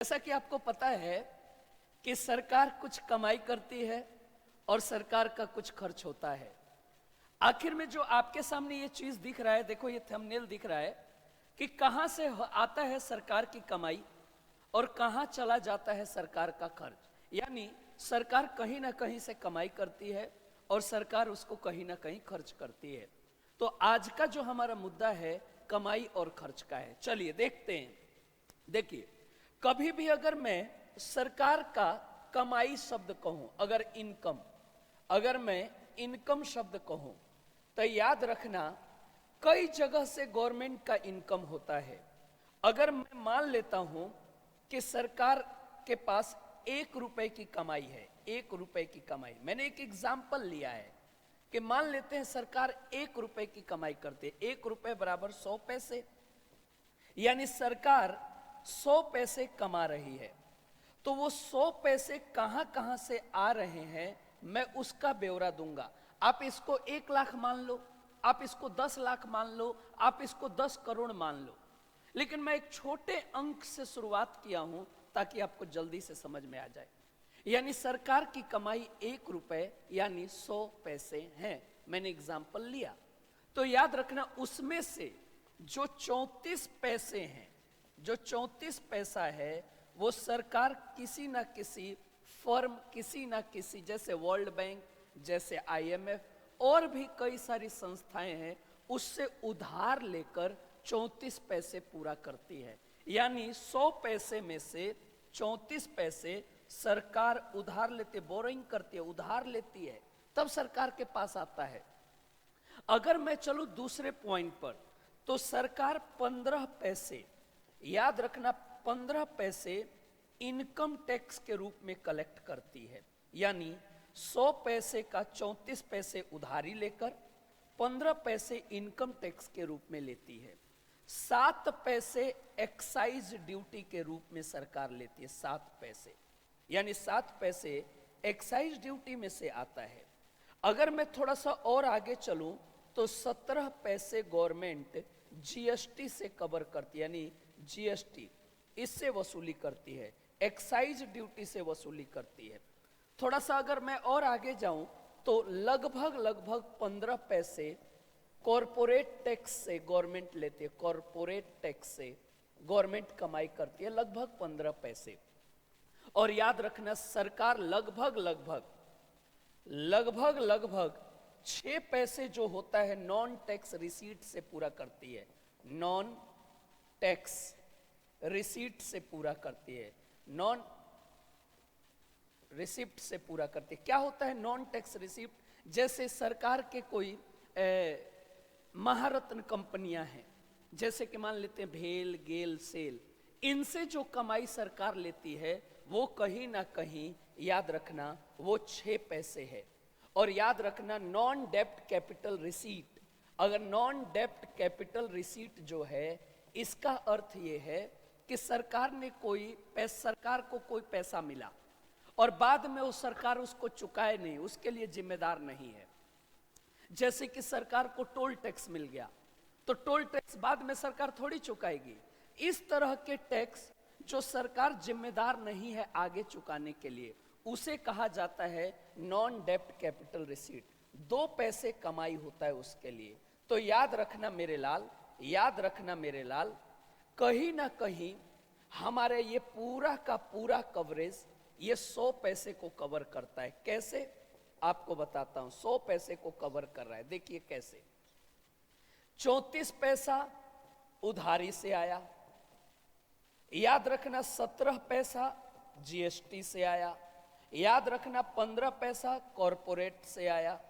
जैसा कि आपको पता है कि सरकार कुछ कमाई करती है और सरकार का कुछ खर्च होता है। आखिर में जो आपके सामने ये चीज दिख रहा है, देखो ये थंबनेल दिख रहा है कि कहां से आता है सरकार की कमाई और कहां चला जाता है सरकार का खर्च। यानी सरकार कहीं ना कहीं से कमाई करती है और सरकार उसको कहीं ना कहीं खर्च करती है। तो आज का जो हमारा मुद्दा है कमाई और खर्च का है। चलिए देखते हैं। देखिए, कभी भी अगर मैं सरकार का कमाई शब्द कहूं, अगर मैं इनकम शब्द कहूं, तो याद रखना कई जगह से गवर्नमेंट का इनकम होता है। अगर मैं मान लेता हूं कि सरकार के पास 1 रुपए की कमाई है, 1 रुपए की कमाई, मैंने एक एग्जाम्पल लिया है कि मान लेते हैं सरकार 1 रुपए की कमाई करते है। 1 रुपए बराबर 100 पैसे, यानी सरकार 100 पैसे कमा रही है। तो वो 100 पैसे कहां कहां से आ रहे हैं मैं उसका ब्यौरा दूंगा। आप इसको 1 लाख मान लो, आप इसको 10 लाख मान लो, आप इसको 10 करोड़ मान लो, लेकिन मैं एक छोटे अंक से शुरुआत किया हूं ताकि आपको जल्दी से समझ में आ जाए। यानी सरकार की कमाई 1 रुपए यानी 100 पैसे हैं। मैंने एग्जाम्पल लिया। तो याद रखना उसमें से जो 34 पैसे हैं, जो 34 पैसा है, वो सरकार किसी ना किसी फर्म, किसी ना किसी, जैसे वर्ल्ड बैंक, जैसे IMF और भी कई सारी संस्थाएं हैं, उससे उधार लेकर 34 पैसे पूरा करती है। यानी 100 पैसे में से 34 पैसे सरकार उधार लेते, बोरिंग करती है, उधार लेती है, तब सरकार के पास आता है। अगर मैं चलूं दूसरे पॉइंट पर, तो सरकार 15 पैसे, याद रखना 15 पैसे इनकम टैक्स के रूप में कलेक्ट करती है। यानी 100 पैसे का 34 पैसे उधारी लेकर 15 पैसे इनकम टैक्स के रूप में लेती है। 7 पैसे एक्साइज ड्यूटी के रूप में सरकार लेती है, 7 पैसे, यानी 7 पैसे एक्साइज ड्यूटी में से आता है। अगर मैं थोड़ा सा और आगे चलूं तो 17 पैसे गवर्नमेंट GST से कवर करती है, यानी GST इससे वसूली करती है, एक्साइज ड्यूटी से वसूली करती है। थोड़ा सा अगर मैं और आगे जाऊं तो लगभग 15 पैसे कॉरपोरेट टैक्स से गवर्नमेंट लेती है, कॉरपोरेट टैक्स से गवर्नमेंट कमाई करती है लगभग 15 पैसे। और याद रखना सरकार लगभग 6 पैसे जो होता है नॉन टैक्स रिसीट से पूरा करती है, नॉन टैक्स रिसीट से पूरा करती है, नॉन रिसिप्ट से पूरा करती है। क्या होता है नॉन टैक्स रिसिप्ट? जैसे सरकार के कोई महारत्न कंपनियां हैं, जैसे कि मान लेते हैं भेल, गेल, सेल, इनसे जो कमाई सरकार लेती है वो कहीं ना कहीं, याद रखना, वो 6 पैसे है। और याद रखना नॉन डेप्ट कैपिटल रिसीट, अगर नॉन डेप्ट कैपिटल रिसीट जो है, इसका अर्थ ये है कि सरकार को कोई पैसा मिला और बाद में वो सरकार उसको चुकाए नहीं, उसके लिए जिम्मेदार नहीं है। जैसे कि सरकार को टोल टैक्स मिल गया तो टोल टैक्स बाद में सरकार थोड़ी चुकाएगी। इस तरह के टैक्स जो सरकार जिम्मेदार नहीं है आगे चुकाने के लिए, उसे कहा जाता है नॉन डेप्ट कैपिटल रिसीट। 2 पैसे कमाई होता है उसके लिए। तो याद रखना मेरे लाल, कहीं ना कहीं हमारे ये पूरा का पूरा कवरेज ये 100 पैसे को कवर करता है। कैसे? आपको बताता हूं। 100 पैसे को कवर कर रहा है, देखिए कैसे। 34 पैसा उधारी से आया, याद रखना 17 पैसा GST से आया, याद रखना 15 पैसा कॉरपोरेट से आया,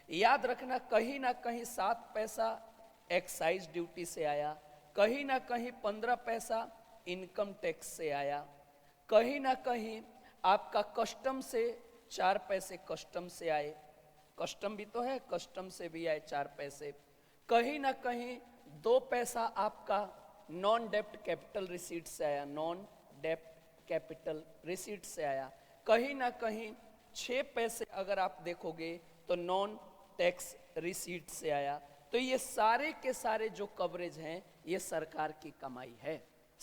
याद रखना कहीं ना कहीं 7 पैसा एक्साइज ड्यूटी से आया, कहीं ना कहीं 15 पैसा इनकम टैक्स से आया, कहीं ना कहीं आपका कस्टम से 4 पैसे कस्टम से आए, कस्टम भी तो है, कस्टम से भी आए 4 पैसे, कहीं ना कहीं 2 पैसा आपका नॉन डेप्ट कैपिटल रिसीट से आया, नॉन डेप्ट कैपिटल रिसीट से आया, कहीं ना कहीं 6 पैसे अगर आप देखोगे तो नॉन टैक्स रिसीट से आया। तो ये सारे के सारे जो कवरेज हैं ये सरकार की कमाई है।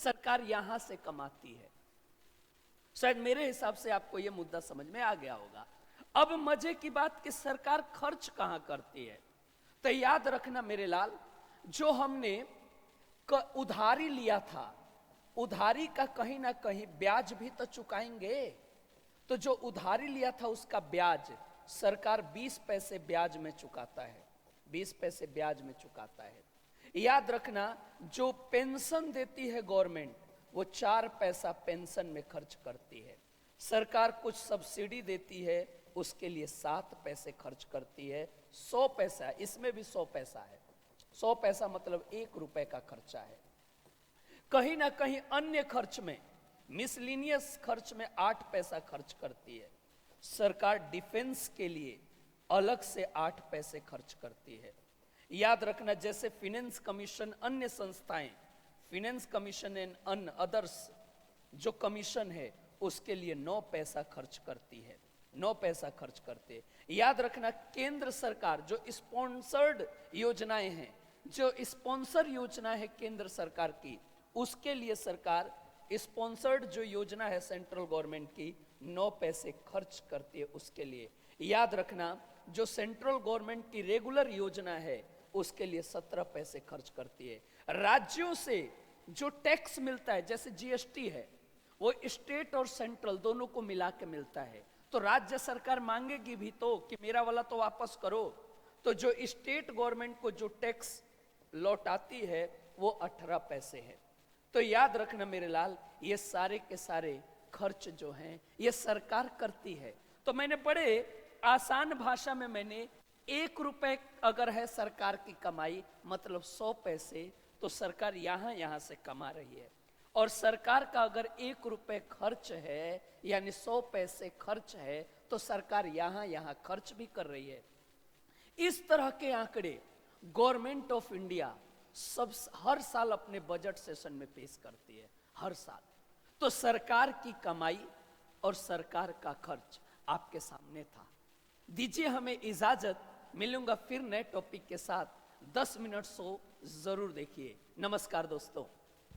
सरकार यहां से कमाती है। शायद मेरे हिसाब से आपको यह मुद्दा समझ में आ गया होगा। अब मजे की बात कि सरकार खर्च कहां करती है, तो याद रखना मेरे लाल, जो हमने उधारी लिया था, उधारी का कहीं ना कहीं ब्याज भी तो चुकाएंगे। तो जो उधारी लिया था उसका ब्याज सरकार 20 पैसे ब्याज में चुकाता है, 20 पैसे ब्याज में चुकाता है। याद रखना, जो पेंशन देती है गवर्नमेंट, वो 4 पैसा पेंशन में खर्च करती है। सरकार कुछ सब्सिडी देती है, उसके लिए 7 पैसे खर्च करती है। 100 पैसा, इसमें भी 100 पैसा है, 100 पैसा मतलब 1 रुपए का खर्चा है। कहीं ना कहीं अन्य खर्च में, मिसलिनियस खर्च में 8 पैसा खर्च करती है। सरकार डिफेंस के लिए अलग से 8 पैसे खर्च करती है। याद रखना, जैसे फाइनेंस कमीशन, अन्य संस्थाएं, फाइनेंस कमीशन एंड अन्य अदर्स जो कमीशन है, उसके लिए 9 पैसा खर्च करती है, 9 पैसा खर्च करते हैं। याद रखना, केंद्र सरकार जो स्पॉन्सर्ड योजनाएं हैं, जो स्पॉन्सर योजना है केंद्र सरकार की, उसके लिए सरकार स्पॉन्सर्ड जो योजना है सेंट्रल गवर्नमेंट की, 9 पैसे खर्च करती है उसके लिए। याद रखना, जो सेंट्रल गवर्नमेंट की रेगुलर योजना है उसके लिए 17 पैसे खर्च करती है। राज्यों से जो टैक्स मिलता है, जैसे जीएसटी है, वो स्टेट और सेंट्रल दोनों को मिला के मिलता है। तो राज्य सरकार मांगेगी भी तो कि मेरा वाला तो वापस करो। तो जो स्टेट गवर्नमेंट को जो टैक्स लौटाती है वो 18 पैसे है। तो याद रखना मेरे लाल, ये सारे के सारे खर्च जो हैं ये सरकार करती है। तो मैंने बड़े आसान भाषा में मैंने 1 रुपए अगर है सरकार की कमाई, मतलब 100 पैसे, तो सरकार यहां से कमा रही है। और सरकार का अगर 1 रुपए खर्च है, यानी 100 पैसे खर्च है, तो सरकार यहां खर्च भी कर रही है। इस तरह के आंकड़े गवर्नमेंट ऑफ इंडिया हर साल अपने बजट सेशन में पेश करती है, हर साल। तो सरकार की कमाई और सरकार का खर्च आपके सामने था। दीजिए हमें इजाजत, मिलूंगा फिर नए टॉपिक के साथ। 10 मिनट शो जरूर देखिए। नमस्कार दोस्तों।